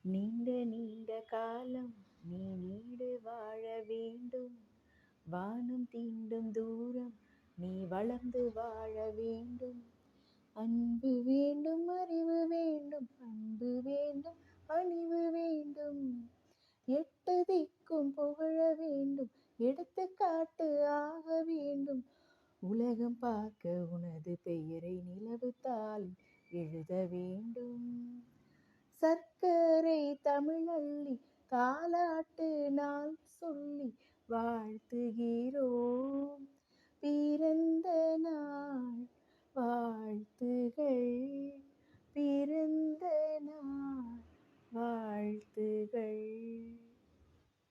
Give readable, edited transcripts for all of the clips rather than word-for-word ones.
நீண்ட நீண்ட காலம் நீ நீடு வாழ வேண்டும். வானம் தீண்டும் தூரம் நீ வளர்ந்து வாழ வேண்டும். அன்பு வேண்டும், அறிவு வேண்டும், அன்பு வேண்டும், பணிவு வேண்டும். எட்டு திக்கும் புகழ வேண்டும், எடுத்துக்காட்டு ஆக வேண்டும். உலகம் பார்க்க உனது பெயரை நிலவு தாளில் எழுத வேண்டும். சர்க்கரை தமிழள்ளி தாலாட்டு நாள் சொல்லி வாழ்த்துகிறோம். பிறந்த நாள் வாழ்த்துகள், பிறந்த நாள் வாழ்த்துகள்.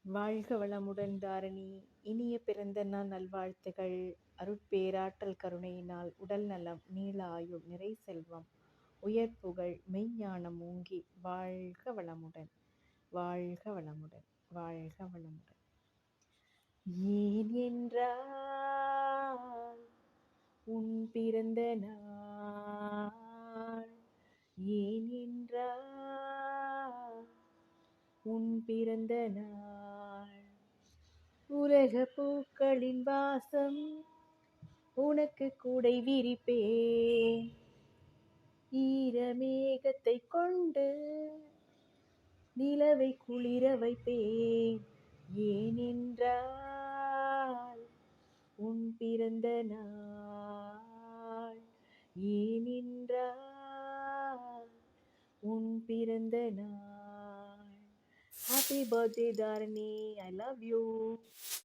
வாழ்க வளமுடன் தாரணி. இனிய பிறந்த நாள் நல்வாழ்த்துகள். அருட்பேராற்றல் கருணையினால் உடல் நலம், நீள ஆயுள், நிறை செல்வம், உயர் புகழ், மெய்ஞானம் ஓங்கி வாழ்க வளமுடன், வாழ்க வளமுடன், வாழ்க வளமுடன். ஏன் என்றால் உன் பிறந்த நாள், ஏன் என்றால் உன் பிறந்த நாள். உலக பூக்களின் வாசம் உனக்கு கூடை விரிப்பேன். ஈரமேகத்தை கொண்டு நிலவை குளிர வைப்பேன். ஏனென்றால் உன் பிறந்த நாள், ஏனென்றால் உன் பிறந்த நாள். Happy birthday Dharani, I love you.